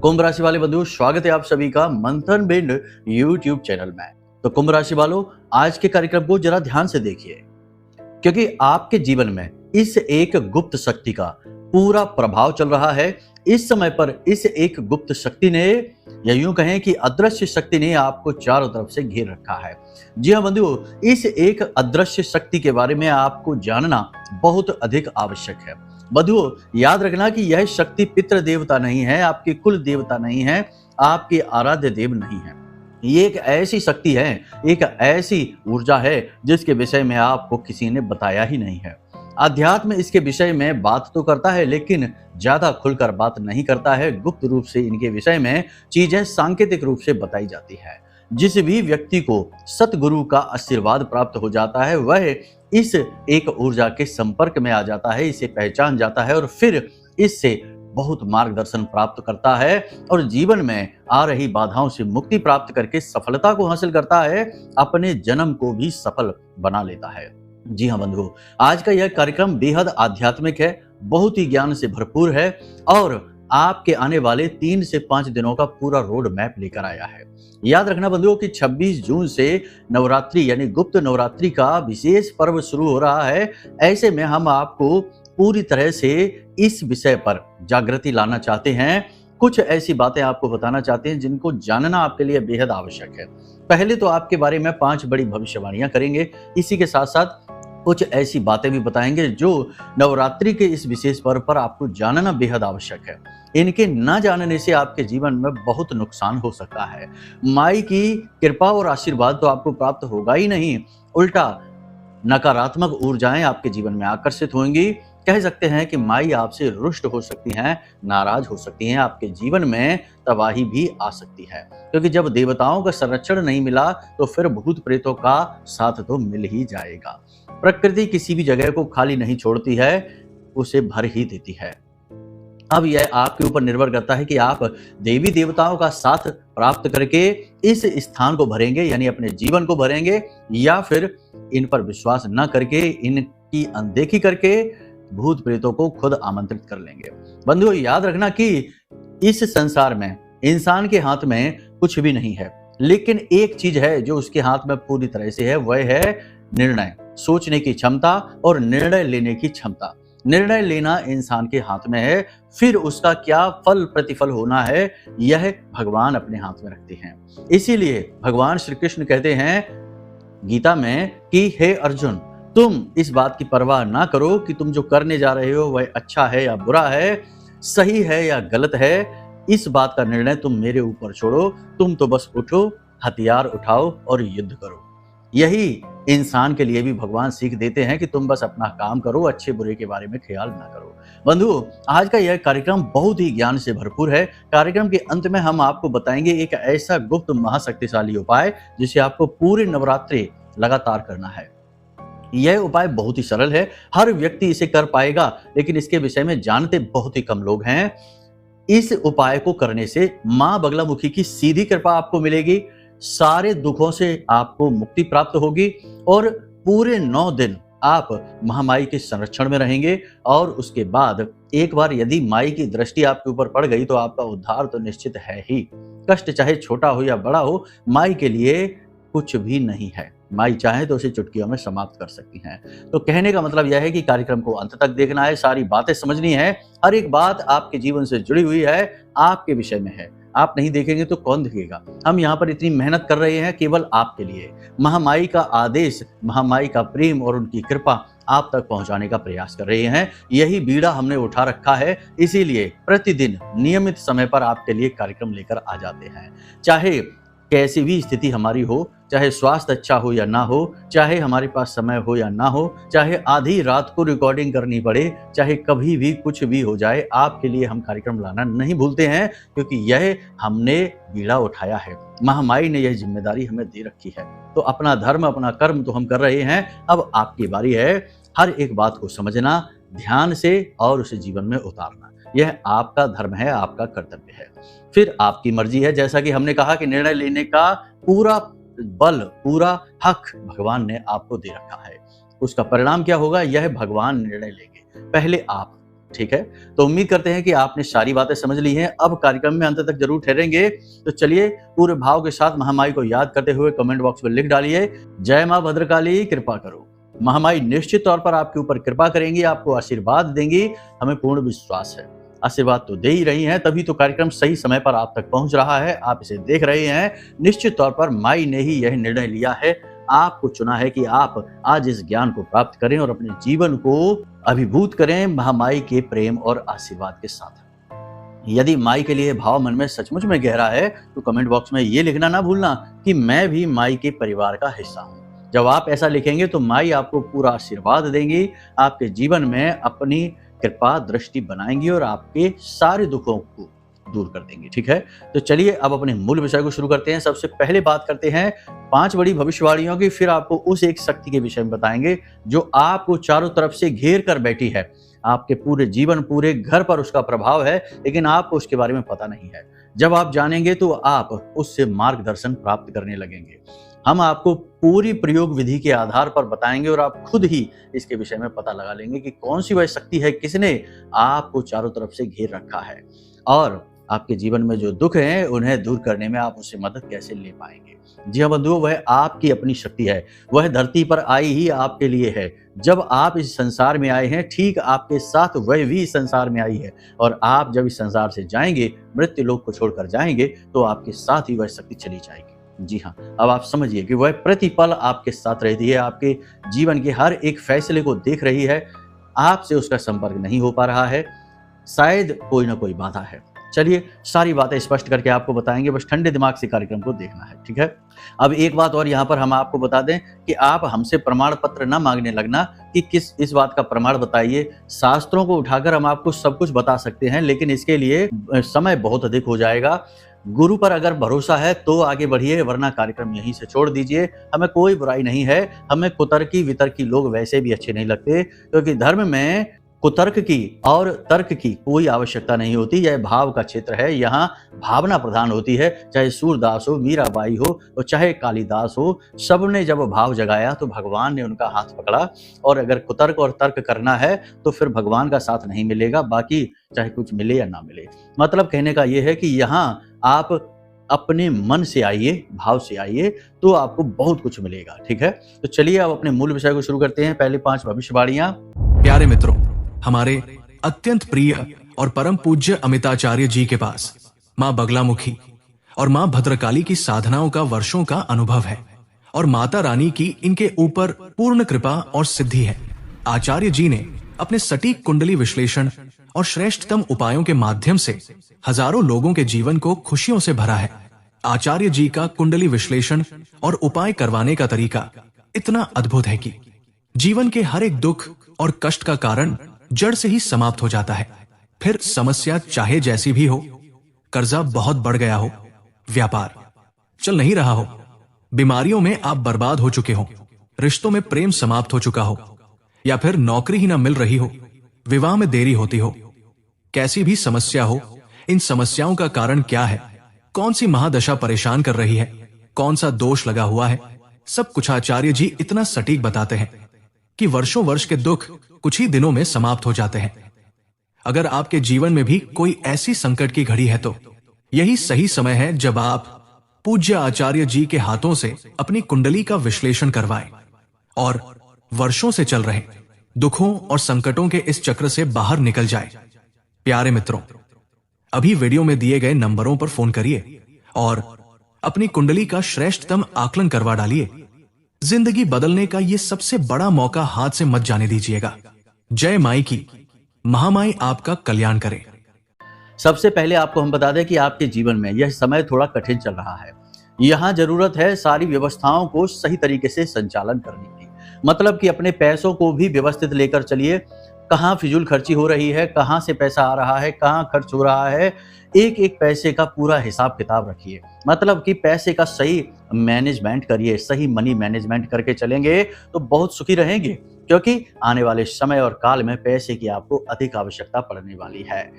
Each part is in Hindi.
कुंभ राशि वाले बंधुओं, स्वागत है आप सभी का मंथन बिंद यूट्यूब चैनल में। तो कुंभ राशि वालों, आज के कार्यक्रम को जरा ध्यान से देखिए, क्योंकि आपके जीवन में इस एक गुप्त शक्ति का पूरा प्रभाव चल रहा है। इस समय पर इस एक गुप्त शक्ति ने, या यूं कहें कि अदृश्य शक्ति ने आपको चारों तरफ से घेर रखा है। जी हाँ बंधुओं, इस एक अदृश्य शक्ति के बारे में आपको जानना बहुत अधिक आवश्यक है। बंधुओं, याद रखना कि यह शक्ति पितृ देवता नहीं है, आपके कुल देवता नहीं है, आपके आराध्य देव नहीं है। ये एक ऐसी शक्ति है, एक ऐसी ऊर्जा है जिसके विषय में आपको किसी ने बताया ही नहीं है। अध्यात्म इसके विषय में बात तो करता है, लेकिन ज्यादा खुलकर बात नहीं करता है। गुप्त रूप से इनके विषय में चीजें सांकेतिक रूप से बताई जाती है। जिस भी व्यक्ति को सतगुरु का आशीर्वाद प्राप्त हो जाता है, वह इस एक ऊर्जा के संपर्क में आ जाता है, इसे पहचान जाता है और फिर इससे बहुत मार्गदर्शन प्राप्त करता है और जीवन में आ रही बाधाओं से मुक्ति प्राप्त करके सफलता को हासिल करता है, अपने जन्म को भी सफल बना लेता है। जी हाँ बंधुओं, आज का यह कार्यक्रम बेहद आध्यात्मिक है, बहुत ही ज्ञान से भरपूर है और आपके आने वाले 3 से 5 दिनों का पूरा रोड मैप लेकर आया है। याद रखना बंधुओं कि 26 जून से नवरात्रि यानी गुप्त नवरात्रि का विशेष पर्व शुरू हो रहा है। ऐसे में हम आपको पूरी तरह से इस विषय पर जागृति लाना चाहते हैं। कुछ ऐसी बातें आपको बताना चाहते हैं जिनको जानना आपके लिए बेहद आवश्यक है। पहले तो आपके बारे में 5 बड़ी भविष्यवाणियां करेंगे, इसी के साथ साथ कुछ ऐसी बातें भी बताएंगे जो नवरात्रि के इस विशेष पर्व पर आपको जानना बेहद आवश्यक है। इनके न जानने से आपके जीवन में बहुत नुकसान हो सकता है। माई की कृपा और आशीर्वाद तो आपको प्राप्त होगा ही नहीं, उल्टा नकारात्मक ऊर्जाएं आपके जीवन में आकर्षित होंगी। कह सकते हैं कि माई आपसे रुष्ट हो सकती हैं, नाराज हो सकती हैं, आपके जीवन में तबाही भी आ सकती है। क्योंकि जब देवताओं का संरक्षण नहीं मिला तो फिर भूत प्रेतों का साथ तो मिल ही जाएगा। प्रकृति किसी भी जगह को खाली नहीं छोड़ती है, उसे भर ही देती है। अब यह आपके ऊपर निर्भर करता है कि आप देवी देवताओं का साथ प्राप्त करके इस स्थान को भरेंगे, यानी अपने जीवन को भरेंगे, या फिर इन पर विश्वास न करके, इनकी अनदेखी करके भूत प्रेतों को खुद आमंत्रित कर लेंगे। बंधुओं, याद रखना कि इस संसार में इंसान के हाथ में कुछ भी नहीं है, लेकिन एक चीज है जो उसके हाथ में पूरी तरह से है, वह है निर्णय, सोचने की क्षमता और निर्णय लेने की क्षमता। निर्णय लेना इंसान के हाथ में है, फिर उसका क्या फल प्रतिफल होना है यह भगवान अपने हाथ में रखते हैं। इसीलिए भगवान श्री कृष्ण कहते हैं गीता में कि हे अर्जुन, तुम इस बात की परवाह ना करो कि तुम जो करने जा रहे हो वह अच्छा है या बुरा है, सही है या गलत है। इस बात का निर्णय तुम मेरे ऊपर छोड़ो, तुम तो बस उठो, हथियार उठाओ और युद्ध करो। यही इंसान के लिए भी भगवान सीख देते हैं कि तुम बस अपना काम करो, अच्छे बुरे के बारे में ख्याल ना करो। बंधुओं, आज का यह कार्यक्रम बहुत ही ज्ञान से भरपूर है। कार्यक्रम के अंत में हम आपको बताएंगे एक ऐसा गुप्त महाशक्तिशाली उपाय जिसे आपको पूरे नवरात्रि लगातार करना है। यह उपाय बहुत ही सरल है, हर व्यक्ति इसे कर पाएगा, लेकिन इसके विषय में जानते बहुत ही कम लोग हैं। इस उपाय को करने से मां बगलामुखी की सीधी कृपा आपको मिलेगी, सारे दुखों से आपको मुक्ति प्राप्त होगी और पूरे 9 दिन आप महामाई के संरक्षण में रहेंगे। और उसके बाद एक बार यदि माई की दृष्टि आपके ऊपर पड़ गई तो आपका उद्धार तो निश्चित है ही। कष्ट चाहे छोटा हो या बड़ा हो, माई के लिए कुछ भी नहीं है। माई चाहे तो उसे चुटकियों में समाप्त कर सकती हैं। तो कहने का मतलब यह है कि कार्यक्रम को अंत तक देखना है, सारी बातें समझनी है। हर एक बात आपके जीवन से जुड़ी हुई है, आपके विषय में है। आप नहीं देखेंगे तो कौन देखेगा। हम यहाँ पर इतनी मेहनत कर रहे हैं केवल आपके लिए। महामाई का आदेश, महामाई का प्रेम और उनकी कृपा आप तक पहुंचाने का प्रयास कर रहे हैं। यही बीड़ा हमने उठा रखा है, इसीलिए प्रतिदिन नियमित समय पर आपके लिए कार्यक्रम लेकर आ जाते हैं। चाहे कैसी भी स्थिति हमारी हो, चाहे स्वास्थ्य अच्छा हो या ना हो, चाहे हमारे पास समय हो या ना हो, चाहे आधी रात को रिकॉर्डिंग करनी पड़े, चाहे कभी भी कुछ भी हो जाए, आपके लिए हम कार्यक्रम लाना नहीं भूलते हैं, क्योंकि यह हमने बीड़ा उठाया है। महामाई ने यह जिम्मेदारी हमें दे रखी है। तो अपना धर्म, अपना कर्म तो हम कर रहे हैं, अब आपकी बारी है हर एक बात को समझना ध्यान से और उसे जीवन में उतारना। यह आपका धर्म है, आपका कर्तव्य है। फिर आपकी मर्जी है। जैसा कि हमने कहा कि निर्णय लेने का पूरा बल, पूरा हक भगवान ने आपको दे रखा है। उसका परिणाम क्या होगा, यह भगवान निर्णय लेंगे। पहले आप ठीक है, तो उम्मीद करते हैं कि आपने सारी बातें समझ ली हैं। अब कार्यक्रम में अंत तक जरूर ठहरेंगे, तो चलिए पूरे भाव के साथ महामाई को याद करते हुए कमेंट बॉक्स में लिख डालिए, जय मां भद्रकाली कृपा करो। महामाई निश्चित तौर पर आपके ऊपर कृपा करेंगी, आपको आशीर्वाद देंगी, हमें पूर्ण विश्वास है। आशीर्वाद तो दे ही रही हैं, तभी तो कार्यक्रम सही समय पर आप तक पहुंच रहा है, आप इसे देख रहे हैं। निश्चित तौर पर माई ने ही यह निर्णय लिया है, आपको चुना है कि आप आज इस ज्ञान को प्राप्त करें और अपने जीवन को अभिभूत करें महामाई के प्रेम और आशीर्वाद के साथ। यदि माई के लिए भाव मन में सचमुच में गहरा है, तो कमेंट बॉक्स में ये लिखना ना भूलना कि मैं भी माई के परिवार का हिस्सा हूँ। जब आप ऐसा लिखेंगे तो माई आपको पूरा आशीर्वाद देंगी, आपके जीवन में अपनी कृपा दृष्टि बनाएंगी और आपके सारे दुखों को दूर कर देंगी। ठीक है, तो चलिए अब अपने मूल विषय को शुरू करते हैं। सबसे पहले बात करते हैं 5 बड़ी भविष्यवाणियों की, फिर आपको उस एक शक्ति के विषय में बताएंगे जो आपको चारों तरफ से घेर कर बैठी है। आपके पूरे जीवन, पूरे घर पर उसका प्रभाव है, लेकिन आपको उसके बारे में पता नहीं है। जब आप जानेंगे तो आप उससे मार्गदर्शन प्राप्त करने लगेंगे। हम आपको पूरी प्रयोग विधि के आधार पर बताएंगे और आप खुद ही इसके विषय में पता लगा लेंगे कि कौन सी वह शक्ति है, किसने आपको चारों तरफ से घेर रखा है और आपके जीवन में जो दुख हैं उन्हें दूर करने में आप उससे मदद कैसे ले पाएंगे। जी हाँ बंधुओं, वह आपकी अपनी शक्ति है, वह धरती पर आई ही आपके लिए है। जब आप इस संसार में आए हैं, ठीक आपके साथ वह भी इस संसार में आई है, और आप जब इस संसार से जाएंगे, मृत्यु लोक को छोड़कर जाएंगे, तो आपके साथ ही वह शक्ति चली जाएगी। जी हाँ, अब आप समझिए कि वह प्रतिपल आपके साथ रहती है, आपके जीवन के हर एक फैसले को देख रही है। आपसे उसका संपर्क नहीं हो पा रहा है, शायद कोई ना कोई बाधा है। चलिए सारी बातें स्पष्ट करके आपको बताएंगे, बस ठंडे दिमाग से कार्यक्रम को देखना है। ठीक है, अब एक बात और यहाँ पर हम आपको बता दें कि आप हमसे प्रमाण पत्र ना मांगने लगना कि किस इस बात का प्रमाण बताइए। शास्त्रों को उठाकर हम आपको सब कुछ बता सकते हैं, लेकिन इसके लिए समय बहुत अधिक हो जाएगा। गुरु पर अगर भरोसा है तो आगे बढ़िए, वरना कार्यक्रम यहीं से छोड़ दीजिए। हमें कोई बुराई नहीं है, हमें कुतर्की वितर्की लोग वैसे भी अच्छे नहीं लगते, क्योंकि धर्म में कुतर्क की और तर्क की कोई आवश्यकता नहीं होती। यह भाव का क्षेत्र है, यहाँ भावना प्रधान होती है। चाहे सूरदास हो, मीराबाई हो और चाहे कालिदास हो, सबने जब भाव जगाया तो भगवान ने उनका हाथ पकड़ा। और अगर कुतर्क और तर्क करना है तो फिर भगवान का साथ नहीं मिलेगा, बाकी चाहे कुछ मिले या ना मिले। मतलब कहने का यह है कि यहाँ आप अपने मन से आइए, भाव से आइए, तो आपको बहुत कुछ मिलेगा। ठीक है, तो चलिए अब अपने मूल विषय को शुरू करते हैं। पहले 5 भविष्यवाणियां। प्यारे मित्रों, हमारे अत्यंत प्रिय और परम पूज्य अमिताचार्य जी के पास माँ बगलामुखी और माँ भद्रकाली की साधनाओं का वर्षों का अनुभव है और माता रानी की इनके ऊपर पूर्ण कृपा और सिद्धि है। आचार्य जी ने अपने सटीक कुंडली विश्लेषण और श्रेष्ठतम उपायों के माध्यम से हजारों लोगों के जीवन को खुशियों से भरा है। आचार्य जी का कुंडली विश्लेषण और उपाय करवाने का तरीका इतना अद्भुत है कि जीवन के हर एक दुख और कष्ट का कारण जड़ से ही समाप्त हो जाता है। फिर समस्या चाहे जैसी भी हो, कर्जा बहुत बढ़ गया हो, व्यापार चल नहीं रहा हो, बीमारियों में आप बर्बाद हो चुके हो, रिश्तों में प्रेम समाप्त हो चुका हो, या फिर नौकरी ही ना मिल रही हो, विवाह में देरी होती हो, कैसी भी समस्या हो, इन समस्याओं का कारण क्या है, कौन सी महादशा परेशान कर रही है, कौन सा दोष लगा हुआ है, सब कुछ आचार्य जी इतना सटीक बताते हैं कि वर्षों वर्ष के दुख कुछ ही दिनों में समाप्त हो जाते हैं। अगर आपके जीवन में भी कोई ऐसी संकट की घड़ी है तो यही सही समय है जब आप पूज्य आचार्य जी के हाथों से अपनी कुंडली का विश्लेषण करवाएं और वर्षों से चल रहे दुखों और संकटों के इस चक्र से बाहर निकल जाए। प्यारे मित्रों, अभी वीडियो में दिए गए नंबरों पर फोन करिए और अपनी कुंडली का श्रेष्ठतम आकलन करवा डालिए। जिंदगी बदलने का ये सबसे बड़ा मौका हाथ से मत जाने दीजिएगा। जय माई की, महामाई आपका कल्याण करे। सबसे पहले आपको हम बता दें कि आपके जीवन में यह समय थोड़ा कठिन चल रहा है। यहाँ जरूरत है सारी व्यवस्थाओं को सही तरीके से संचालन करने की। मतलब कि अपने पैसों को भी व्यवस्थित लेकर चलिए। कहाँ फिजूल खर्ची हो रही है, कहाँ से पैसा आ रहा है, कहाँ खर्च हो रहा है, एक एक पैसे का पूरा हिसाब किताब रखिए। मतलब कि पैसे का सही मैनेजमेंट करिए। सही मनी मैनेजमेंट करके चलेंगे तो बहुत सुखी रहेंगे, क्योंकि आने वाले समय और काल में पैसे की आपको अधिक आवश्यकता पड़ने वाली है।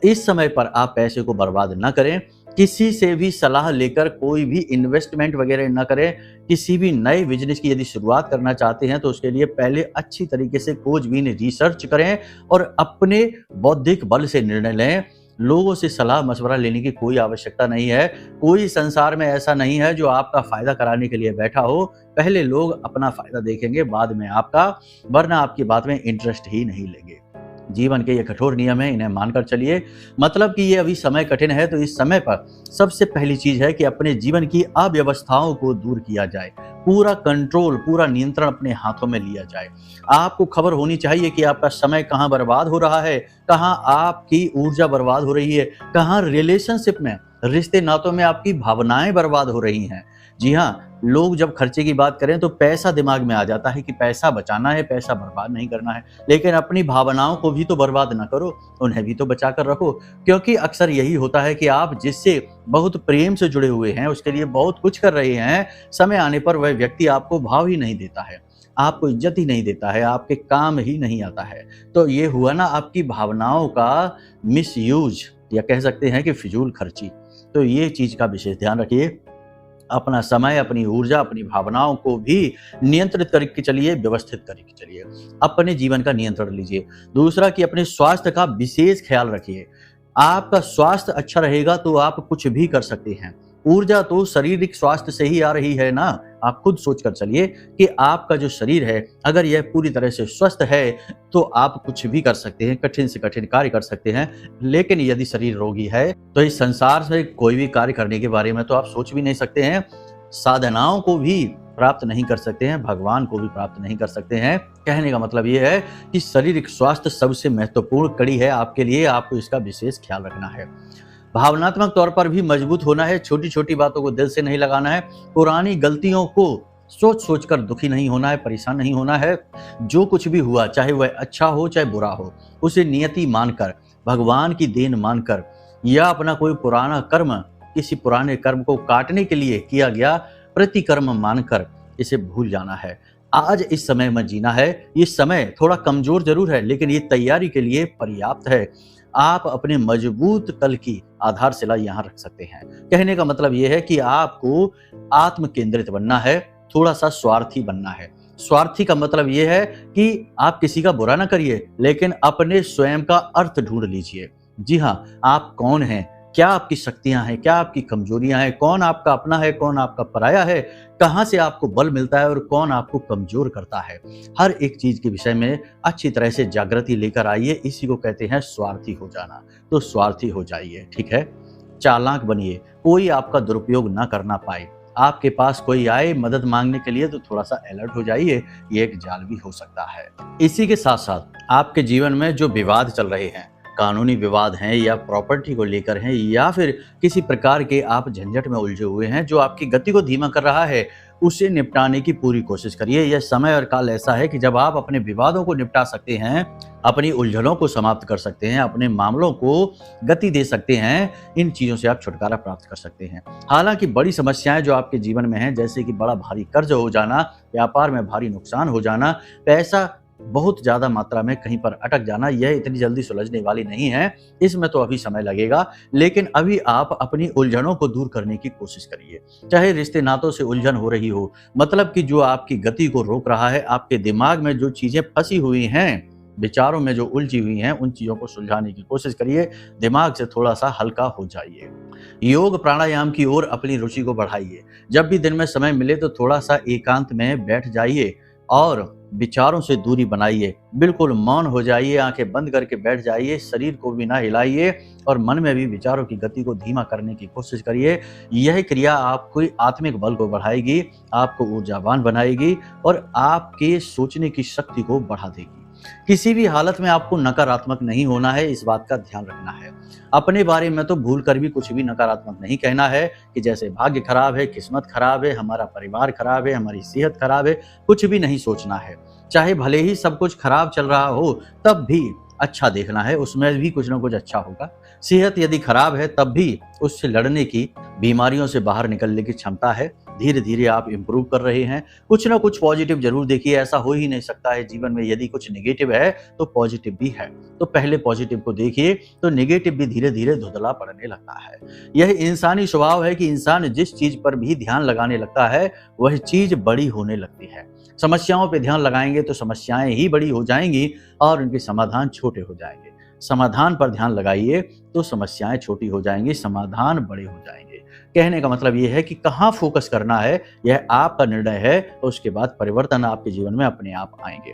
इस समय पर आप पैसे को बर्बाद न करें। किसी से भी सलाह लेकर कोई भी इन्वेस्टमेंट वगैरह न करें। किसी भी नए बिजनेस की यदि शुरुआत करना चाहते हैं तो उसके लिए पहले अच्छी तरीके से खोजबीन रिसर्च करें और अपने बौद्धिक बल से निर्णय लें। लोगों से सलाह मशवरा लेने की कोई आवश्यकता नहीं है। कोई संसार में ऐसा नहीं है जो आपका फायदा कराने के लिए बैठा हो। पहले लोग अपना फायदा देखेंगे, बाद में आपका, वरना आपकी बात में इंटरेस्ट ही नहीं लेंगे। जीवन के ये कठोर नियम है, इन्हें मानकर चलिए। मतलब कि ये अभी समय कठिन है, तो इस समय पर सबसे पहली चीज है कि अपने जीवन की अव्यवस्थाओं को दूर किया जाए। पूरा कंट्रोल, पूरा नियंत्रण अपने हाथों में लिया जाए। आपको खबर होनी चाहिए कि आपका समय कहाँ बर्बाद हो रहा है, कहाँ आपकी ऊर्जा बर्बाद हो रही है, कहाँ रिलेशनशिप में, रिश्ते नातों में आपकी भावनाएं बर्बाद हो रही हैं। जी हाँ, लोग जब खर्चे की बात करें तो पैसा दिमाग में आ जाता है कि पैसा बचाना है, पैसा बर्बाद नहीं करना है। लेकिन अपनी भावनाओं को भी तो बर्बाद ना करो, उन्हें भी तो बचा कर रखो। क्योंकि अक्सर यही होता है कि आप जिससे बहुत प्रेम से जुड़े हुए हैं, उसके लिए बहुत कुछ कर रहे हैं, समय आने पर वह व्यक्ति आपको भाव ही नहीं देता है, आपको इज्जत ही नहीं देता है, आपके काम ही नहीं आता है। तो ये हुआ ना आपकी भावनाओं का मिसयूज, या कह सकते हैं कि फिजूल खर्ची। तो ये चीज का विशेष ध्यान रखिए। अपना समय, अपनी ऊर्जा, अपनी भावनाओं को भी नियंत्रित करके चलिए, व्यवस्थित करके चलिए। अपने जीवन का नियंत्रण लीजिए। दूसरा कि अपने स्वास्थ्य का विशेष ख्याल रखिए। आपका स्वास्थ्य अच्छा रहेगा तो आप कुछ भी कर सकते हैं। ऊर्जा तो शारीरिक स्वास्थ्य से ही आ रही है ना। आप खुद सोच कर चलिए कि आपका जो शरीर है, अगर यह पूरी तरह से स्वस्थ है तो आप कुछ भी कर सकते हैं, कठिन से कठिन कार्य कर सकते हैं। लेकिन यदि शरीर रोगी है तो इस संसार से कोई भी कार्य करने के बारे में तो आप सोच भी नहीं सकते हैं। साधनाओं को भी प्राप्त नहीं कर सकते हैं, भगवान को भी प्राप्त नहीं कर सकते हैं। कहने का मतलब यह है कि शारीरिक स्वास्थ्य सबसे महत्वपूर्ण कड़ी है आपके लिए, आपको इसका विशेष ख्याल रखना है। भावनात्मक तौर पर भी मजबूत होना है। छोटी छोटी बातों को दिल से नहीं लगाना है। पुरानी गलतियों को सोच सोच कर दुखी नहीं होना है, परेशान नहीं होना है। जो कुछ भी हुआ, चाहे वह अच्छा हो चाहे बुरा हो, उसे नियति मानकर, भगवान की देन मानकर, या अपना कोई पुराना कर्म, किसी पुराने कर्म को काटने के लिए किया गया प्रतिकर्म मानकर इसे भूल जाना है। आज इस समय में जीना है। ये समय थोड़ा कमजोर जरूर है, लेकिन ये तैयारी के लिए पर्याप्त है। आप अपने मजबूत कल की आधारशिला यहाँ रख सकते हैं। कहने का मतलब यह है कि आपको आत्म केंद्रित बनना है, थोड़ा सा स्वार्थी बनना है। स्वार्थी का मतलब यह है कि आप किसी का बुरा ना करिए, लेकिन अपने स्वयं का अर्थ ढूंढ लीजिए। जी हाँ, आप कौन हैं, क्या आपकी शक्तियां हैं, क्या आपकी कमजोरियां हैं, कौन आपका अपना है, कौन आपका पराया है, कहां से आपको बल मिलता है और कौन आपको कमजोर करता है। हर एक चीज के विषय में अच्छी तरह से जागृति लेकर आइए। इसी को कहते हैं स्वार्थी हो जाना। तो स्वार्थी हो जाइए, ठीक है। चालाक बनिए, कोई आपका दुरुपयोग ना करना पाए। आपके पास कोई आए मदद मांगने के लिए तो थोड़ा सा अलर्ट हो जाइए, ये एक जाल भी हो सकता है। इसी के साथ साथ आपके जीवन में जो विवाद चल रहे हैं, कानूनी विवाद हैं या प्रॉपर्टी को लेकर हैं, या फिर किसी प्रकार के आप झंझट में उलझे हुए हैं जो आपकी गति को धीमा कर रहा है, उसे निपटाने की पूरी कोशिश करिए। यह समय और काल ऐसा है कि जब आप अपने विवादों को निपटा सकते हैं, अपनी उलझनों को समाप्त कर सकते हैं, अपने मामलों को गति दे सकते हैं। इन चीजों से आप छुटकारा प्राप्त कर सकते हैं। हालांकि बड़ी समस्याएं जो आपके जीवन में हैं, जैसे कि बड़ा भारी कर्ज हो जाना, व्यापार में भारी नुकसान हो जाना, पैसा बहुत ज्यादा मात्रा में कहीं पर अटक जाना, यह इतनी जल्दी सुलझने वाली नहीं है। इसमें तो अभी समय लगेगा, लेकिन अभी आप अपनी उलझनों को दूर करने की कोशिश करिए। चाहे रिश्ते नातों से उलझन हो रही हो, मतलब कि जो आपकी गति को रोक रहा है, आपके दिमाग में जो चीजें फंसी हुई हैं, विचारों में जो उलझी हुई हैं, उन चीजों को सुलझाने की कोशिश करिए। दिमाग से थोड़ा सा हल्का हो जाइए। योग प्राणायाम की ओर अपनी रुचि को बढ़ाइए। जब भी दिन में समय मिले तो थोड़ा सा एकांत में बैठ जाइए और विचारों से दूरी बनाइए। बिल्कुल मौन हो जाइए, आंखें बंद करके बैठ जाइए, शरीर को भी ना हिलाइए और मन में भी विचारों की गति को धीमा करने की कोशिश करिए। यह क्रिया आपको आत्मिक बल को बढ़ाएगी, आपको ऊर्जावान बनाएगी और आपके सोचने की शक्ति को बढ़ा देगी। किसी भी हालत में आपको नकारात्मक नहीं होना है, इस बात का ध्यान रखना है। अपने बारे में तो भूल कर भी कुछ भी नकारात्मक नहीं कहना है कि जैसे भाग्य खराब है, किस्मत खराब है, हमारा परिवार खराब है, हमारी सेहत खराब है। कुछ भी नहीं सोचना है। चाहे भले ही सब कुछ खराब चल रहा हो, तब भी अच्छा देखना है, उसमें भी कुछ ना कुछ अच्छा होगा। सेहत यदि खराब है, तब भी उससे लड़ने की, बीमारियों से बाहर निकलने की क्षमता है। धीरे धीरे आप इम्प्रूव कर रहे हैं। कुछ ना कुछ पॉजिटिव जरूर देखिए, ऐसा हो ही नहीं सकता है जीवन में, यदि कुछ नेगेटिव है तो पॉजिटिव भी है। तो पहले पॉजिटिव को देखिए, तो नेगेटिव भी धीरे धीरे धुंधला पड़ने लगता है। यह इंसानी स्वभाव है कि इंसान जिस चीज पर भी ध्यान लगाने लगता है वह चीज बड़ी होने लगती है। समस्याओं पे ध्यान लगाएंगे तो समस्याएं ही बड़ी हो जाएंगी और उनके समाधान छोटे हो जाएंगे। समाधान पर ध्यान लगाइए तो समस्याएं छोटी हो जाएंगी, समाधान बड़े हो जाएंगे। कहने का मतलब यह है कि कहाँ फोकस करना है यह आपका निर्णय है, और उसके बाद परिवर्तन आपके जीवन में अपने आप आएंगे।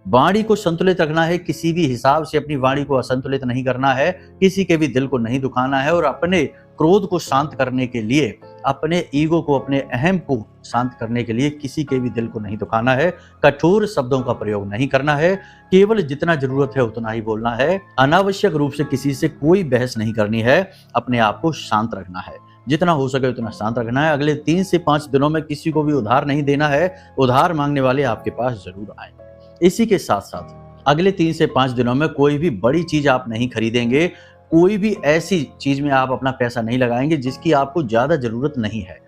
वाणी को संतुलित रखना है, किसी भी हिसाब से अपनी वाणी को असंतुलित नहीं करना है, किसी के भी दिल को नहीं दुखाना है, और अपने क्रोध को शांत करने के लिए, अपने ईगो को, अपने अहम को शांत करने के लिए किसी के भी दिल को नहीं दुखाना है। कठोर शब्दों का प्रयोग नहीं करना है, केवल जितना जरूरत है उतना ही बोलना है। अनावश्यक रूप से किसी से कोई बहस नहीं करनी है, अपने आप को शांत रखना है, जितना हो सके उतना शांत रखना है। अगले 3 से 5 दिनों में किसी को भी उधार नहीं देना है, उधार मांगने वाले आपके पास जरूर आएंगे। इसी के साथ साथ अगले 3 से 5 दिनों में कोई भी बड़ी चीज आप नहीं खरीदेंगे, कोई भी ऐसी चीज में आप अपना पैसा नहीं लगाएंगे जिसकी आपको ज्यादा जरूरत नहीं है।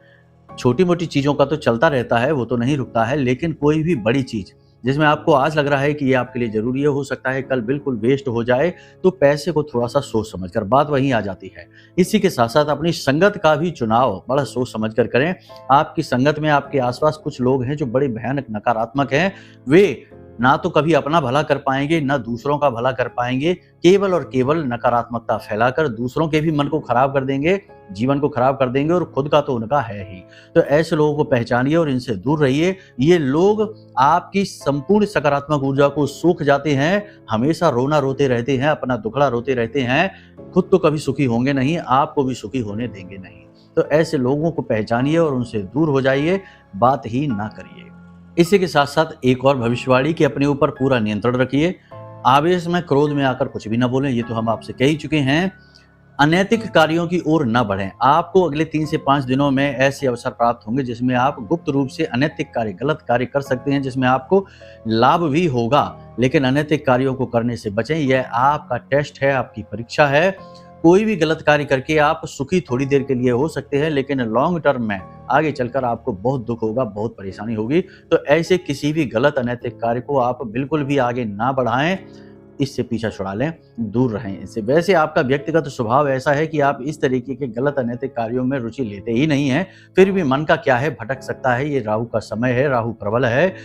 छोटी मोटी चीजों का तो चलता रहता है, वो तो नहीं रुकता है, लेकिन कोई भी बड़ी चीज जिसमें आपको आज लग रहा है कि ये आपके लिए जरूरी है, हो सकता है कल बिल्कुल वेस्ट हो जाए, तो पैसे को थोड़ा सा सोच समझ कर, बात वहीं आ जाती है। इसी के साथ साथ अपनी संगत का भी चुनाव बड़ा सोच समझ कर करें। आपकी संगत में आपके आसपास कुछ लोग हैं जो बड़े भयानक नकारात्मक हैं, वे ना तो कभी अपना भला कर पाएंगे ना दूसरों का भला कर पाएंगे, केवल और केवल नकारात्मकता फैलाकर दूसरों के भी मन को खराब कर देंगे, जीवन को खराब कर देंगे, और खुद का तो उनका है ही। तो ऐसे लोगों को पहचानिए और इनसे दूर रहिए। ये लोग आपकी संपूर्ण सकारात्मक ऊर्जा को सूख जाते हैं, हमेशा रोना रोते रहते हैं, अपना दुखड़ा रोते रहते हैं, खुद तो कभी सुखी होंगे नहीं, आपको भी सुखी होने देंगे नहीं। तो ऐसे लोगों को पहचानिए और उनसे दूर हो जाइए, बात ही ना करिए। इसी के साथ साथ एक और भविष्यवाणी कि अपने ऊपर पूरा नियंत्रण रखिए। आवेश में, क्रोध में आकर कुछ भी ना बोलें, ये तो हम आपसे कह ही चुके हैं। अनैतिक कार्यों की ओर न बढ़ें। आपको अगले 3 से 5 दिनों में ऐसे अवसर प्राप्त होंगे जिसमें आप गुप्त रूप से अनैतिक कार्य, गलत कार्य कर सकते हैं, जिसमें आपको लाभ भी होगा, लेकिन अनैतिक कार्यों को करने से बचें। यह आपका टेस्ट है, आपकी परीक्षा है। कोई भी गलत कार्य करके आप सुखी थोड़ी देर के लिए हो सकते हैं, लेकिन लॉन्ग टर्म में आगे चलकर आपको बहुत दुख होगा, बहुत परेशानी होगी। तो ऐसे किसी भी गलत अनैतिक कार्य को आप बिल्कुल भी आगे ना बढ़ाएं, इससे पीछा छुड़ा लें, दूर रहें इससे। वैसे आपका व्यक्तिगत स्वभाव ऐसा है कि आप इस तरीके के गलत अनैतिक कार्यों में रुचि लेते ही नहीं हैं, फिर भी मन का क्या है, भटक सकता है। ये राहु का समय है, राहु प्रबल है,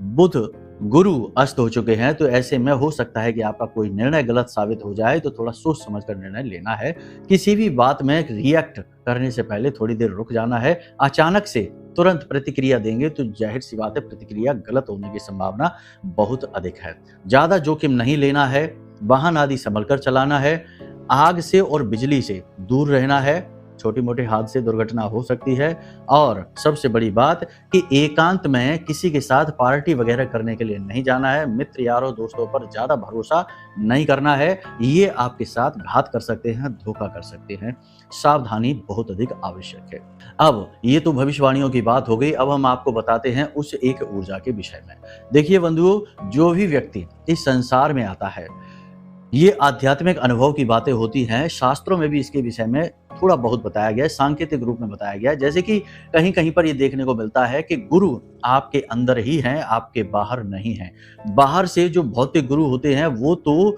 बुध गुरु अस्त हो चुके हैं, तो ऐसे में हो सकता है कि आपका कोई निर्णय गलत साबित हो जाए, तो थोड़ा सोच समझ कर निर्णय लेना है। किसी भी बात में रिएक्ट करने से पहले थोड़ी देर रुक जाना है। अचानक से तुरंत प्रतिक्रिया देंगे तो जाहिर सी बात है प्रतिक्रिया गलत होने की संभावना बहुत अधिक है। ज्यादा जोखिम नहीं लेना है, वाहन आदि संभल कर चलाना है, आग से और बिजली से दूर रहना है, छोटी मोटी हादसे दुर्घटना हो सकती है। और सबसे बड़ी बात कि एकांत में किसी के साथ पार्टी वगैरह करने के लिए नहीं जाना है। मित्र यारों दोस्तों पर ज्यादा भरोसा नहीं करना है, ये आपके साथ घात कर सकते हैं, धोखा कर सकते हैं। सावधानी बहुत अधिक आवश्यक है। अब ये तो भविष्यवाणियों की बात हो गई, अब हम आपको बताते हैं उस एक ऊर्जा के विषय में। देखिए बंधुओं, जो भी व्यक्ति इस संसार में आता है, ये आध्यात्मिक अनुभव की बातें होती हैं। शास्त्रों में भी इसके विषय में थोड़ा बहुत बताया गया है, सांकेतिक रूप में बताया गया है। जैसे कि कहीं कहीं पर ये देखने को मिलता है कि गुरु आपके अंदर ही हैं, आपके बाहर नहीं हैं। बाहर से जो भौतिक गुरु होते हैं वो तो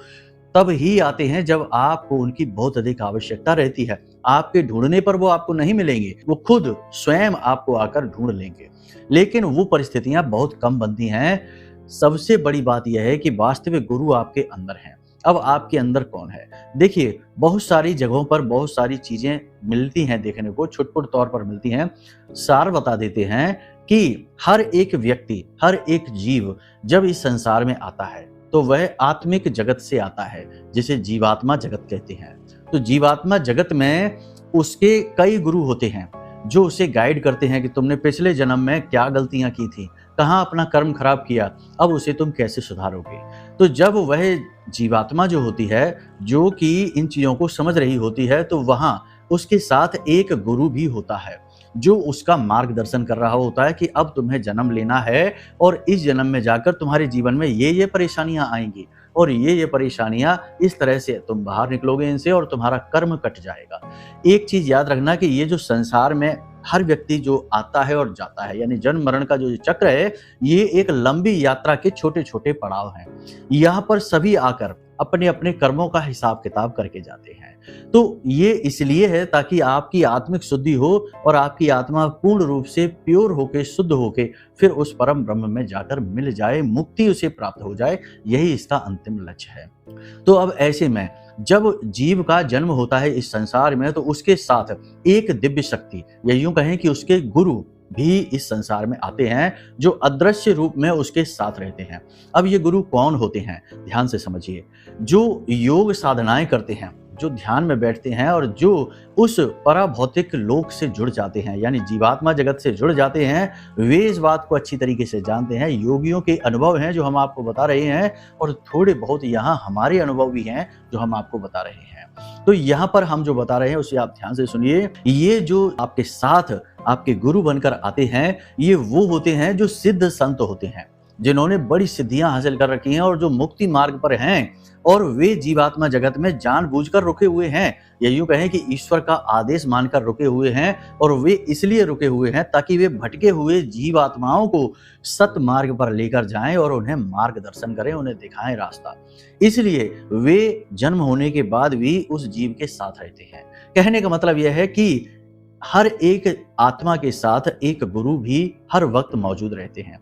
तब ही आते हैं जब आपको उनकी बहुत अधिक आवश्यकता रहती है। आपके ढूंढने पर वो आपको नहीं मिलेंगे, वो खुद स्वयं आपको आकर ढूंढ लेंगे, लेकिन वो परिस्थितियां बहुत कम बनती हैं। सबसे बड़ी बात यह है कि वास्तविक गुरु आपके अंदर हैं। अब आपके अंदर कौन है? देखिए, बहुत सारी जगहों पर बहुत सारी चीजें मिलती हैं देखने को, छुटपुट तौर पर मिलती हैं। सार बता देते हैं कि हर एक व्यक्ति, हर एक जीव जब इस संसार में आता है तो वह आत्मिक जगत से आता है, जिसे जीवात्मा जगत कहते हैं। तो जीवात्मा जगत में उसके कई गुरु होते हैं जो उसे गाइड करते हैं कि तुमने पिछले जन्म में क्या गलतियां की थी, कहाँ अपना कर्म खराब किया, अब उसे तुम कैसे सुधारोगे। तो जब वह जीवात्मा जो होती है, जो कि इन चीजों को समझ रही होती है, तो वहां उसके साथ एक गुरु भी होता है जो उसका मार्गदर्शन कर रहा होता है कि अब तुम्हें जन्म लेना है और इस जन्म में जाकर तुम्हारे जीवन में ये परेशानियां आएंगी और ये परेशानियां इस तरह से तुम बाहर निकलोगे इनसे और तुम्हारा कर्म कट जाएगा। एक चीज याद रखना कि ये जो संसार में हर व्यक्ति जो आता है और जाता है, यानी जन्म मरण का जो चक्र है, ये एक लंबी यात्रा के छोटे छोटे पड़ाव हैं। यहाँ पर सभी आकर अपने अपने कर्मों का हिसाब किताब करके जाते हैं। तो ये इसलिए है ताकि आपकी आत्मिक शुद्धि हो और आपकी आत्मा पूर्ण रूप से प्योर होके, शुद्ध होके फिर उस परम ब्रह्म में जाकर मिल जाए, मुक्ति उसे प्राप्त हो जाए। यही इसका अंतिम लक्ष्य है। तो अब ऐसे में जब जीव का जन्म होता है इस संसार में, तो उसके साथ एक दिव्य शक्ति, या यूं कहें कि उसके गुरु भी इस संसार में आते हैं, जो अदृश्य रूप में उसके साथ रहते हैं। अब ये गुरु कौन होते हैं, ध्यान से समझिए। जो योग साधनाएं करते हैं, जो ध्यान में बैठते हैं और जो उस पराभौतिक लोक से जुड़ जाते हैं, यानी जीवात्मा जगत से जुड़ जाते हैं, वे इस बात को अच्छी तरीके से जानते हैं। योगियों के अनुभव हैं जो हम आपको बता रहे हैं, और थोड़े बहुत यहाँ हमारे अनुभव भी हैं जो हम आपको बता रहे हैं। तो यहाँ पर हम जो बता रहे हैं उसे आप ध्यान से सुनिए। ये जो आपके साथ आपके गुरु बनकर आते हैं, ये वो होते हैं जो सिद्ध संत होते हैं, जिन्होंने बड़ी सिद्धियां हासिल कर रखी हैं और जो मुक्ति मार्ग पर हैं, और वे जीवात्मा जगत में जानबूझकर रुके हुए हैं, या यूं कहें कि ईश्वर का आदेश मानकर रुके हुए हैं। और वे इसलिए रुके हुए हैं ताकि वे भटके हुए जीवात्माओं को सत मार्ग पर लेकर जाएं और उन्हें मार्गदर्शन करें, उन्हें दिखाएं रास्ता। इसलिए वे जन्म होने के बाद भी उस जीव के साथ रहते हैं। कहने का मतलब यह है कि हर एक आत्मा के साथ एक गुरु भी हर वक्त मौजूद रहते हैं।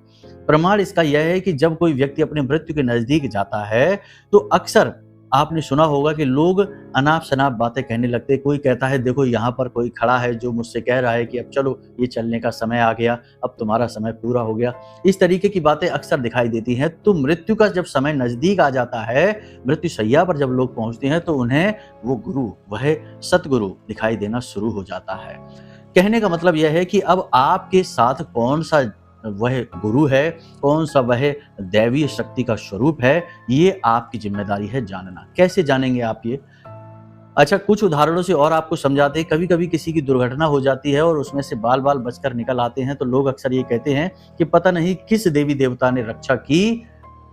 प्रमाण इसका यह है कि जब कोई व्यक्ति अपने मृत्यु के नजदीक जाता है, तो अक्सर आपने सुना होगा कि लोग अनाप शनाप बातें कहने लगते। कोई कहता है, देखो यहाँ पर कोई खड़ा है जो मुझसे कह रहा है कि अब चलो, ये चलने का समय आ गया, अब तुम्हारा समय पूरा हो गया। इस तरीके की बातें अक्सर दिखाई देती हैं। तो मृत्यु का जब समय नजदीक आ जाता है, मृत्यु शैया पर जब लोग पहुंचते हैं, तो उन्हें वो गुरु, वह सतगुरु दिखाई देना शुरू हो जाता है। कहने का मतलब यह है कि अब आपके साथ कौन सा वह गुरु है, कौन सा वह दैवीय शक्ति का स्वरूप है, ये आपकी जिम्मेदारी है जानना। कैसे जानेंगे आप ये? अच्छा, कुछ उदाहरणों से और आपको समझाते हैं। कभी कभी किसी की दुर्घटना हो जाती है और उसमें से बाल बाल बचकर निकल आते हैं, तो लोग अक्सर ये कहते हैं कि पता नहीं किस देवी देवता ने रक्षा की,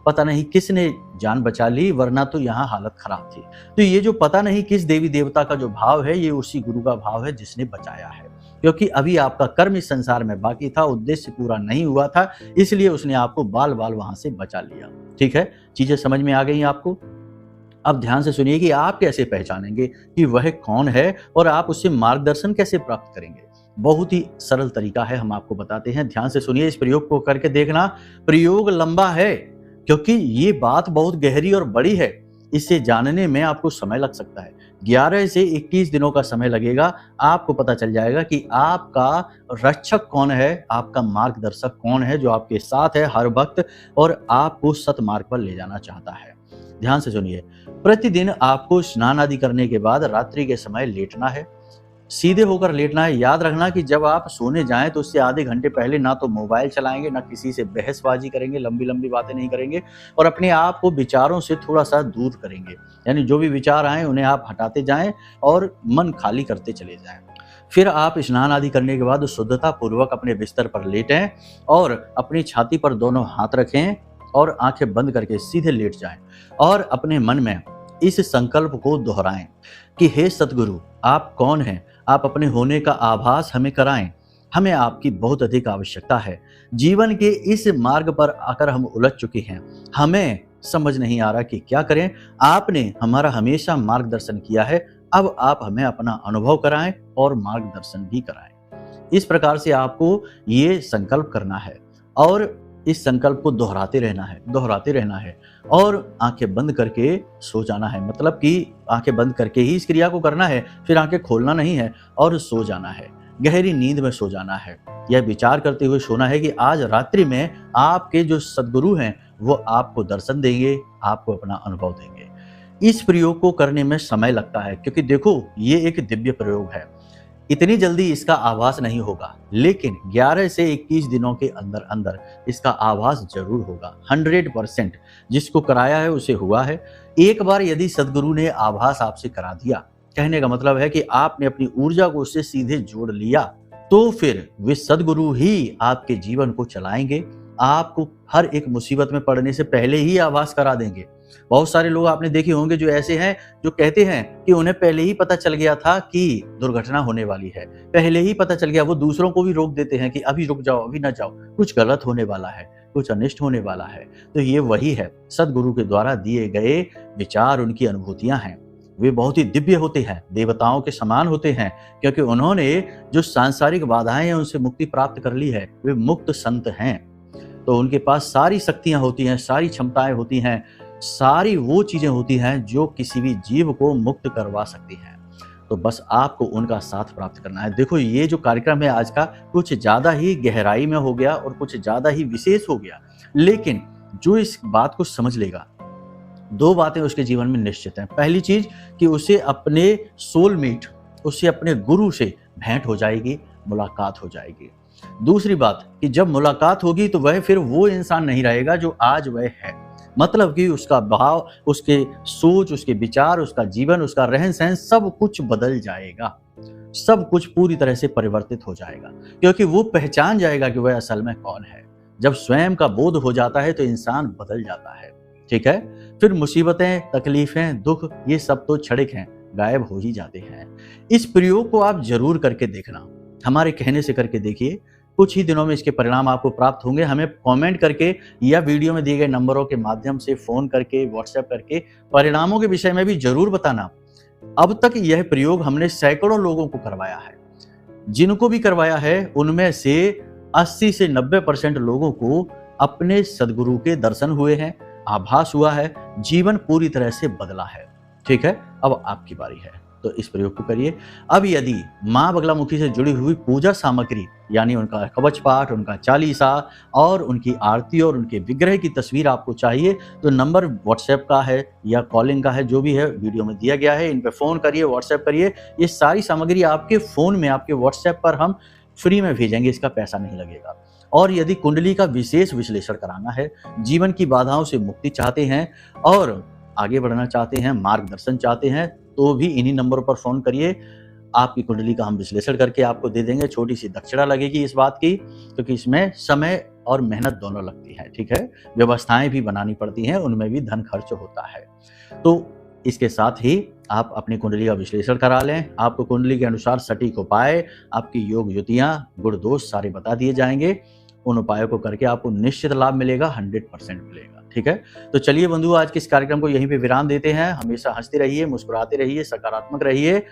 पता नहीं किसने जान बचा ली, वरना तो यहाँ हालत खराब थी। तो ये जो पता नहीं किस देवी देवता का जो भाव है, ये उसी गुरु का भाव है जिसने बचाया है। क्योंकि अभी आपका कर्म इस संसार में बाकी था, उद्देश्य पूरा नहीं हुआ था, इसलिए उसने आपको बाल बाल वहां से बचा लिया। ठीक है, चीजें समझ में आ गई आपको? अब ध्यान से सुनिए कि आप कैसे पहचानेंगे कि वह कौन है और आप उससे मार्गदर्शन कैसे प्राप्त करेंगे। बहुत ही सरल तरीका है, हम आपको बताते हैं। ध्यान से सुनिए, इस प्रयोग को करके देखना। प्रयोग लंबा है क्योंकि ये बात बहुत गहरी और बड़ी है। इसे जानने में आपको समय लग सकता है। 11 से 21 दिनों का समय लगेगा। आपको पता चल जाएगा कि आपका रक्षक कौन है, आपका मार्गदर्शक कौन है, जो आपके साथ है हर वक्त और आपको सतमार्ग पर ले जाना चाहता है। ध्यान से सुनिए, प्रतिदिन आपको स्नान आदि करने के बाद रात्रि के समय लेटना है, सीधे होकर लेटना है। याद रखना कि जब आप सोने जाएं तो उससे आधे घंटे पहले ना तो मोबाइल चलाएंगे, ना किसी से बहसबाजी करेंगे, लंबी लंबी बातें नहीं करेंगे, और अपने आप को विचारों से थोड़ा सा दूर करेंगे। यानी जो भी विचार आए उन्हें आप हटाते जाएं और मन खाली करते चले जाएं। फिर आप स्नान आदि करने के बाद शुद्धता पूर्वक अपने बिस्तर पर लेटें और अपनी छाती पर दोनों हाथ रखें और आंखें बंद करके सीधे लेट जाएं और अपने मन में इस संकल्प को दोहराएं कि हे सतगुरु, आप कौन हैं? आप अपने होने का आभास हमें कराएं। हमें आपकी बहुत अधिक आवश्यकता है। जीवन के इस मार्ग पर आकर हम उलझ चुके हैं, हमें समझ नहीं आ रहा कि क्या करें। आपने हमारा हमेशा मार्गदर्शन किया है, अब आप हमें अपना अनुभव कराएं और मार्गदर्शन भी कराएं। इस प्रकार से आपको ये संकल्प करना है और इस संकल्प को दोहराते रहना है और आंखें बंद करके सो जाना है। मतलब कि आंखें बंद करके ही इस क्रिया को करना है, फिर आंखें खोलना नहीं है और सो जाना है, गहरी नींद में सो जाना है। यह विचार करते हुए सोना है कि आज रात्रि में आपके जो सद्गुरु हैं वो आपको दर्शन देंगे, आपको अपना अनुभव देंगे। इस प्रयोग को करने में समय लगता है क्योंकि देखो, ये एक दिव्य प्रयोग है, इतनी जल्दी इसका आभास नहीं होगा, लेकिन 11 से 21 दिनों के अंदर अंदर इसका आभास जरूर होगा। 100% जिसको कराया है उसे हुआ है। एक बार यदि सदगुरु ने आभास आपसे करा दिया, कहने का मतलब है कि आपने अपनी ऊर्जा को उससे सीधे जोड़ लिया, तो फिर वे सदगुरु ही आपके जीवन को चलाएंगे। आपको हर एक मुसीबत में पड़ने से पहले ही आभास करा देंगे। बहुत सारे लोग आपने देखे होंगे जो ऐसे हैं जो कहते हैं कि उन्हें पहले ही पता चल गया था कि दुर्घटना होने वाली है, पहले ही पता चल गया, वो दूसरों को भी रोक देते हैं कि अभी रुक जाओ, अभी ना जाओ, कुछ गलत होने वाला है, कुछ अनिष्ट होने वाला है। तो ये वही है, सदगुरु के द्वारा दिए गए विचार, उनकी अनुभूतियां हैं। वे बहुत ही दिव्य होते हैं, देवताओं के समान होते हैं, क्योंकि उन्होंने जो सांसारिक बाधाएं हैं उनसे मुक्ति प्राप्त कर ली है। वे मुक्त संत हैं, तो उनके पास सारी शक्तियां होती हैं, सारी क्षमताएं होती हैं, सारी वो चीजें होती हैं जो किसी भी जीव को मुक्त करवा सकती हैं। तो बस आपको उनका साथ प्राप्त करना है। देखो, ये जो कार्यक्रम है आज का, कुछ ज्यादा ही गहराई में हो गया और कुछ ज्यादा ही विशेष हो गया, लेकिन जो इस बात को समझ लेगा, दो बातें उसके जीवन में निश्चित हैं। पहली चीज कि उसे अपने सोलमेट, उससे अपने गुरु से भेंट हो जाएगी, मुलाकात हो जाएगी। दूसरी बात कि जब मुलाकात होगी तो वह फिर वो इंसान नहीं रहेगा जो आज वह है। मतलब कि उसका भाव, उसके सोच, उसके विचार, उसका जीवन, उसका रहन सहन, सब कुछ बदल जाएगा, सब कुछ पूरी तरह से परिवर्तित हो जाएगा, क्योंकि वो पहचान जाएगा कि वह असल में कौन है। जब स्वयं का बोध हो जाता है तो इंसान बदल जाता है। ठीक है, फिर मुसीबतें, तकलीफें, दुख, ये सब तो क्षणिक हैं, गायब हो ही जाते हैं। इस प्रयोग को आप जरूर करके देखना, हमारे कहने से करके देखिए, कुछ ही दिनों में इसके परिणाम आपको प्राप्त होंगे। हमें कमेंट करके या वीडियो में दिए गए नंबरों के माध्यम से फोन करके, व्हाट्सएप करके परिणामों के विषय में भी जरूर बताना। अब तक यह प्रयोग हमने सैकड़ों लोगों को करवाया है, जिनको भी करवाया है उनमें से 80 से 90% लोगों को अपने सदगुरु के दर्शन हुए हैं, आभास हुआ है, जीवन पूरी तरह से बदला है। ठीक है, अब आपकी बारी है, तो इस प्रयोग को करिए। अब यदि माँ बगलामुखी से जुड़ी हुई पूजा सामग्री, यानी उनका कवच पाठ, उनका चालीसा और उनकी आरती और उनके विग्रह की तस्वीर आपको चाहिए, तो नंबर व्हाट्सएप का है या कॉलिंग का है, जो भी है वीडियो में दिया गया है, इन पे फोन करिए, व्हाट्सएप करिए। ये सारी सामग्री आपके फोन में, आपके व्हाट्सएप पर हम फ्री में भेजेंगे, इसका पैसा नहीं लगेगा। और यदि कुंडली का विशेष विश्लेषण कराना है, जीवन की बाधाओं से मुक्ति चाहते हैं और आगे बढ़ना चाहते हैं, मार्गदर्शन चाहते हैं, तो भी इन्हीं नंबरों पर फोन करिए। आपकी कुंडली का हम विश्लेषण करके आपको दे देंगे। छोटी सी दक्षिणा लगेगी इस बात की, क्योंकि इसमें समय और मेहनत दोनों लगती है। ठीक है, व्यवस्थाएं भी बनानी पड़ती हैं, उनमें भी धन खर्च होता है। तो इसके साथ ही आप अपनी कुंडली का विश्लेषण करा लें। आपको कुंडली के अनुसार सटीक उपाय, आपकी योग युतियां, गुण दोष सारे बता दिए जाएंगे। उन उपायों को करके आपको निश्चित लाभ मिलेगा, 100% मिलेगा। ठीक है, तो चलिए बंधु, आज के इस कार्यक्रम को यहीं पे विराम देते हैं। हमेशा हंसते रहिए, मुस्कुराते रहिए, सकारात्मक रहिए,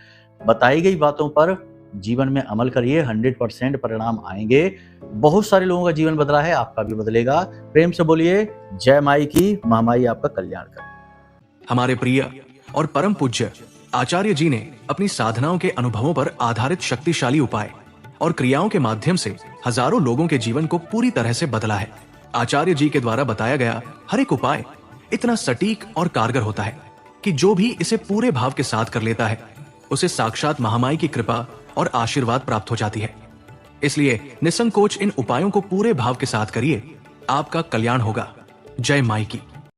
बताई गई बातों पर जीवन में अमल करिए, 100% परिणाम आएंगे। बहुत सारे लोगों का जीवन बदला है, आपका भी बदलेगा। प्रेम से बोलिए जय माई की, महामाई आपका कल्याण करे। हमारे प्रिय और परम पूज्य आचार्य जी ने अपनी साधनाओं के अनुभवों पर आधारित शक्तिशाली उपाय और क्रियाओं के माध्यम से हजारों लोगों के जीवन को पूरी तरह से बदला है। आचार्य जी के द्वारा बताया गया हर एक उपाय इतना सटीक और कारगर होता है कि जो भी इसे पूरे भाव के साथ कर लेता है, उसे साक्षात महामाई की कृपा और आशीर्वाद प्राप्त हो जाती है। इसलिए निसंकोच इन उपायों को पूरे भाव के साथ करिए, आपका कल्याण होगा। जय माई की।